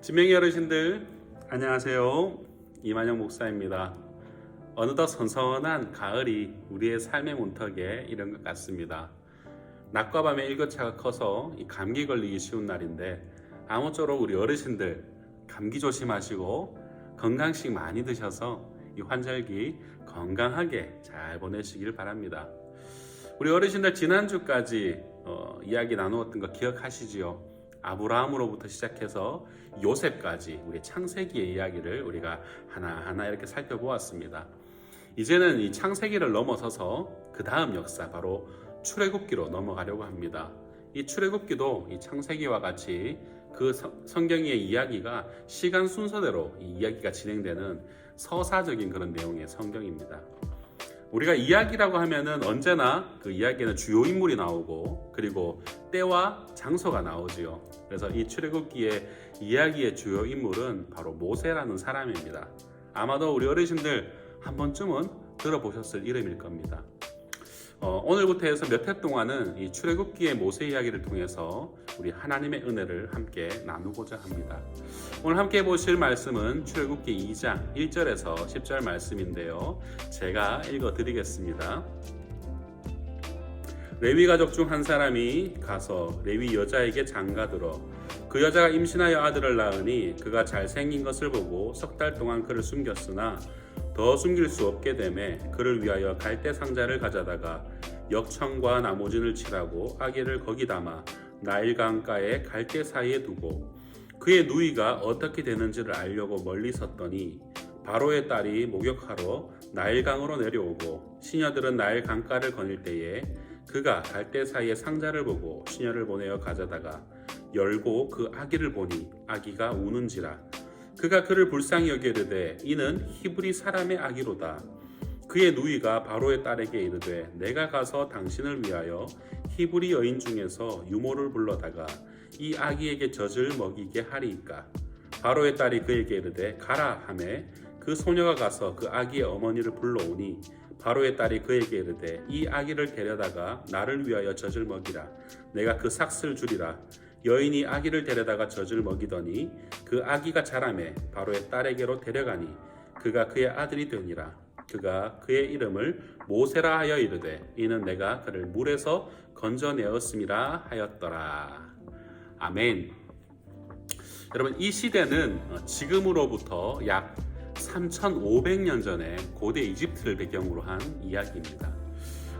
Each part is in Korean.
진명이 어르신들 안녕하세요. 이만영 목사입니다. 어느덧 선선한 가을이 우리의 삶의 문턱에 이른 것 같습니다. 낮과 밤의 일교차가 커서 감기 걸리기 쉬운 날인데 아무쪼록 우리 어르신들 감기 조심하시고 건강식 많이 드셔서 이 환절기 건강하게 잘 보내시길 바랍니다. 우리 어르신들 지난주까지 이야기 나누었던 거 기억하시지요? 아브라함으로부터 시작해서 요셉까지 우리 창세기의 이야기를 우리가 하나하나 이렇게 살펴보았습니다. 이제는 이 창세기를 넘어서서 그 다음 역사 바로 출애굽기로 넘어가려고 합니다. 이 출애굽기도 이 창세기와 같이 그 성경의 이야기가 시간 순서대로 이 이야기가 진행되는 서사적인 그런 내용의 성경입니다. 우리가 이야기라고 하면은 언제나 그 이야기에는 주요 인물이 나오고 그리고 때와 장소가 나오지요. 그래서 이 출애굽기의 이야기의 주요 인물은 바로 모세라는 사람입니다. 아마도 우리 어르신들 한 번쯤은 들어보셨을 이름일 겁니다. 오늘부터 해서 몇 해 동안은 이 출애굽기의 모세 이야기를 통해서 우리 하나님의 은혜를 함께 나누고자 합니다. 오늘 함께 보실 말씀은 출애굽기 2장 1절에서 10절 말씀인데요. 제가 읽어드리겠습니다. 레위 가족 중 한 사람이 가서 레위 여자에게 장가들어 그 여자가 임신하여 아들을 낳으니 그가 잘생긴 것을 보고 석 달 동안 그를 숨겼으나 더 숨길 수 없게 되매 그를 위하여 갈대 상자를 가져다가 역청과 나무진을 칠하고 아기를 거기 담아 나일 강가에 갈대 사이에 두고 그의 누이가 어떻게 되는지를 알려고 멀리 섰더니 바로의 딸이 목욕하러 나일 강으로 내려오고 시녀들은 나일 강가를 거닐 때에 그가 갈대 사이에 상자를 보고 시녀를 보내어 가져다가 열고 그 아기를 보니 아기가 우는지라 그가 그를 불쌍히 여기르되 이는 히브리 사람의 아기로다. 그의 누이가 바로의 딸에게 이르되 내가 가서 당신을 위하여 히브리 여인 중에서 유모를 불러다가 이 아기에게 젖을 먹이게 하리이까. 바로의 딸이 그에게 이르되 가라 하매 그 소녀가 가서 그 아기의 어머니를 불러오니 바로의 딸이 그에게 이르되 이 아기를 데려다가 나를 위하여 젖을 먹이라. 내가 그 삭슬 주리라. 여인이 아기를 데려다가 젖을 먹이더니 그 아기가 자라매 바로의 딸에게로 데려가니 그가 그의 아들이 되니라. 그가 그의 이름을 모세라 하여 이르되 이는 내가 그를 물에서 건져내었음이라 하였더라. 아멘. 여러분, 이 시대는 지금으로부터 약 3500년 전에 고대 이집트를 배경으로 한 이야기입니다.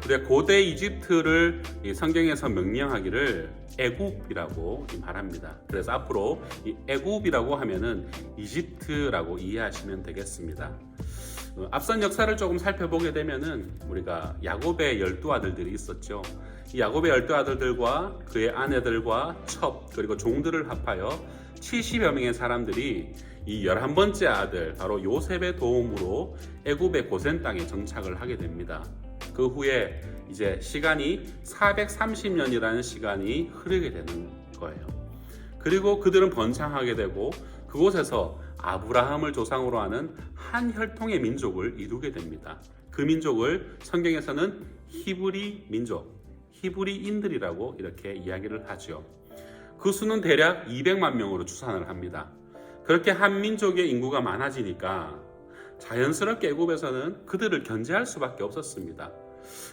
우리가 고대 이집트를 성경에서 명명하기를 애굽이라고 말합니다. 그래서 앞으로 이 애굽이라고 하면은 이집트라고 이해하시면 되겠습니다. 앞선 역사를 조금 살펴보게 되면은 우리가 야곱의 12아들들이 있었죠. 이 야곱의 12아들들과 그의 아내들과 첩 그리고 종들을 합하여 70여 명의 사람들이 이 11번째 아들 바로 요셉의 도움으로 애굽의 고센 땅에 정착을 하게 됩니다. 그 후에 이제 시간이 430년이라는 시간이 흐르게 되는 거예요. 그리고 그들은 번창하게 되고 그곳에서 아브라함을 조상으로 하는 한 혈통의 민족을 이루게 됩니다. 그 민족을 성경에서는 히브리 민족, 히브리인들이라고 이렇게 이야기를 하죠. 그 수는 대략 200만 명으로 추산을 합니다. 그렇게 한 민족의 인구가 많아지니까 자연스럽게 애굽에서는 그들을 견제할 수밖에 없었습니다.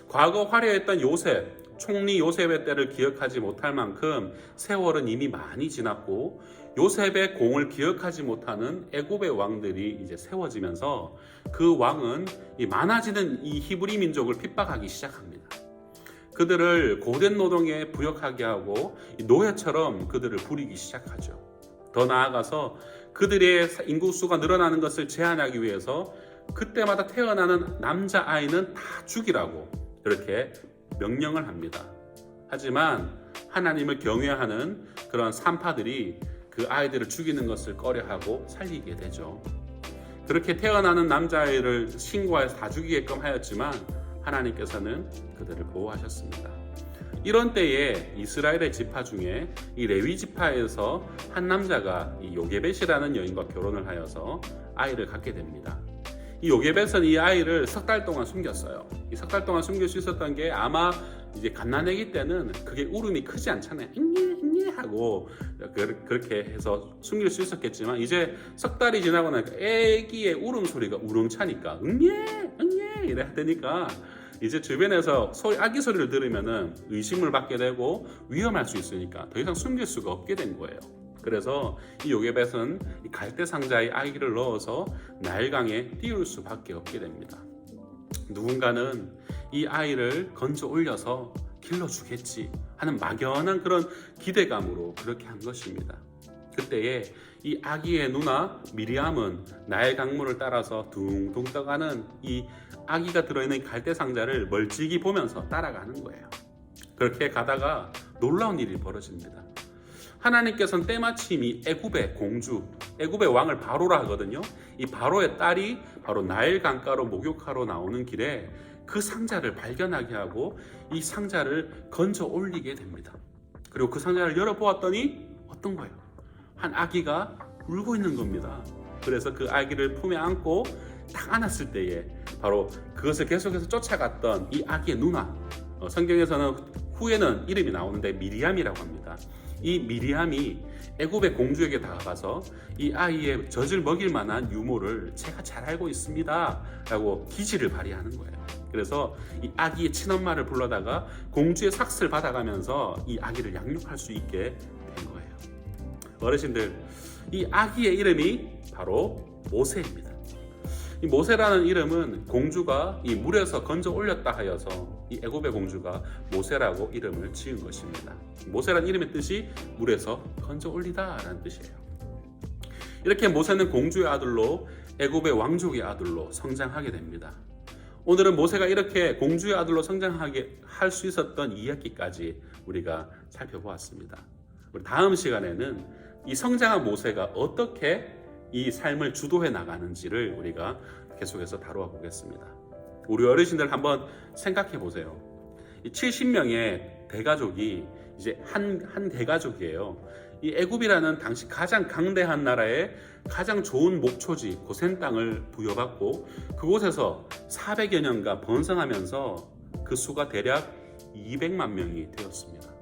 과거 화려했던 요셉, 총리 요셉의 때를 기억하지 못할 만큼 세월은 이미 많이 지났고 요셉의 공을 기억하지 못하는 애굽의 왕들이 이제 세워지면서 그 왕은 이 많아지는 이 히브리 민족을 핍박하기 시작합니다. 그들을 고된 노동에 부역하게 하고 노예처럼 그들을 부리기 시작하죠. 더 나아가서 그들의 인구수가 늘어나는 것을 제한하기 위해서 그때마다 태어나는 남자아이는 다 죽이라고 그렇게 명령을 합니다. 하지만 하나님을 경외하는 그런 산파들이 그 아이들을 죽이는 것을 꺼려하고 살리게 되죠. 그렇게 태어나는 남자아이를 신고해서 다 죽이게끔 하였지만 하나님께서는 그들을 보호하셨습니다. 이런 때에 이스라엘의 지파 중에 이 레위 지파에서 한 남자가 이 요게벳이라는 여인과 결혼을 하여서 아이를 갖게 됩니다. 이 요게벳은 이 아이를 석 달 동안 숨겼어요. 이 석 달 동안 숨길 수 있었던 게 아마 이제 갓난아기 때는 그게 울음이 크지 않잖아요. 응예 하고 그렇게 해서 숨길 수 있었겠지만 이제 석 달이 지나고 나니까 애기의 울음소리가 우렁차니까 응예 응예 이래 되니까 이제 주변에서 아기 소리를 들으면은 의심을 받게 되고 위험할 수 있으니까 더 이상 숨길 수가 없게 된 거예요. 그래서 이 요게벳은 이 갈대 상자에 아기를 넣어서 나일강에 띄울 수밖에 없게 됩니다. 누군가는 이 아이를 건져 올려서 길러주겠지 하는 막연한 그런 기대감으로 그렇게 한 것입니다. 그때에 이 아기의 누나 미리암은 나일 강물을 따라서 둥둥 떠가는 이 아기가 들어있는 갈대 상자를 멀찍이 보면서 따라가는 거예요. 그렇게 가다가 놀라운 일이 벌어집니다. 하나님께서는 때마침 이 애굽의 공주, 애굽의 왕을 바로라 하거든요. 이 바로의 딸이 바로 나일 강가로 목욕하러 나오는 길에 그 상자를 발견하게 하고 이 상자를 건져 올리게 됩니다. 그리고 그 상자를 열어보았더니 어떤 거예요? 한 아기가 울고 있는 겁니다. 그래서 그 아기를 품에 안고 딱 안았을 때에 바로 그것을 계속해서 쫓아갔던 이 아기의 누나, 성경에서는 후에는 이름이 나오는데 미리암이라고 합니다. 이 미리암이 애굽의 공주에게 다가가서 이 아이의 젖을 먹일 만한 유모를 제가 잘 알고 있습니다 라고 기지를 발휘하는 거예요. 그래서 이 아기의 친엄마를 불러다가 공주의 삭스를 받아가면서 이 아기를 양육할 수 있게 된 거예요. 어르신들, 이 아기의 이름이 바로 모세입니다. 이 모세라는 이름은 공주가 이 물에서 건져 올렸다 하여서 이 애굽의 공주가 모세라고 이름을 지은 것입니다. 모세라는 이름의 뜻이 물에서 건져 올리다 라는 뜻이에요. 이렇게 모세는 공주의 아들로 애굽의 왕족의 아들로 성장하게 됩니다. 오늘은 모세가 이렇게 공주의 아들로 성장하게 할 수 있었던 이야기까지 우리가 살펴보았습니다. 우리 다음 시간에는 이 성장한 모세가 어떻게 이 삶을 주도해 나가는지를 우리가 계속해서 다루어 보겠습니다. 우리 어르신들 한번 생각해 보세요. 이 70명의 대가족이 이제 한 대가족이에요. 이 애굽이라는 당시 가장 강대한 나라의 가장 좋은 목초지 고센 땅을 부여받고 그곳에서 400여 년간 번성하면서 그 수가 대략 200만 명이 되었습니다.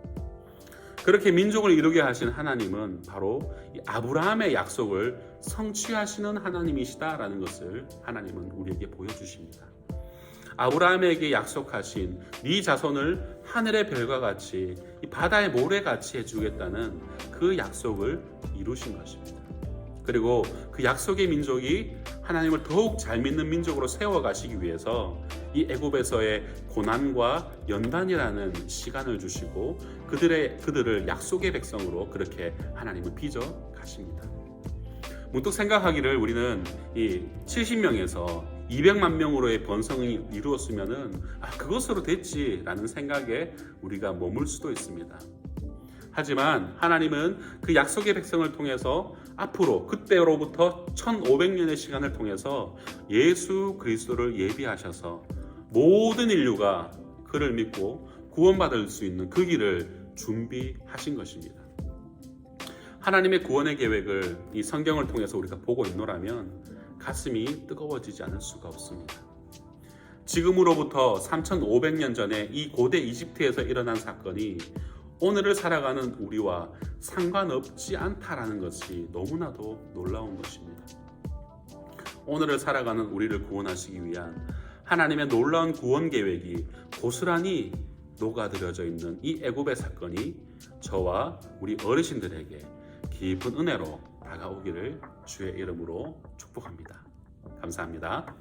그렇게 민족을 이루게 하신 하나님은 바로 이 아브라함의 약속을 성취하시는 하나님이시다라는 것을 하나님은 우리에게 보여주십니다. 아브라함에게 약속하신 네 자손을 하늘의 별과 같이 이 바다의 모래같이 해주겠다는 그 약속을 이루신 것입니다. 그리고 그 약속의 민족이 하나님을 더욱 잘 믿는 민족으로 세워가시기 위해서 이 애굽에서의 고난과 연단이라는 시간을 주시고 그들을 약속의 백성으로 그렇게 하나님은 빚어 가십니다. 문득 생각하기를 우리는 이 70명에서 200만 명으로의 번성이 이루었으면은 그것으로 됐지라는 생각에 우리가 머물 수도 있습니다. 하지만 하나님은 그 약속의 백성을 통해서 앞으로 그때로부터 1500년의 시간을 통해서 예수 그리스도를 예비하셔서 모든 인류가 그를 믿고 구원받을 수 있는 그 길을 준비하신 것입니다. 하나님의 구원의 계획을 이 성경을 통해서 우리가 보고 있노라면 가슴이 뜨거워지지 않을 수가 없습니다. 지금으로부터 3500년 전에 이 고대 이집트에서 일어난 사건이 오늘을 살아가는 우리와 상관없지 않다라는 것이 너무나도 놀라운 것입니다. 오늘을 살아가는 우리를 구원하시기 위한 하나님의 놀라운 구원 계획이 고스란히 녹아들어져 있는 이 애굽의 사건이 저와 우리 어르신들에게 깊은 은혜로 다가오기를 주의 이름으로 축복합니다. 감사합니다.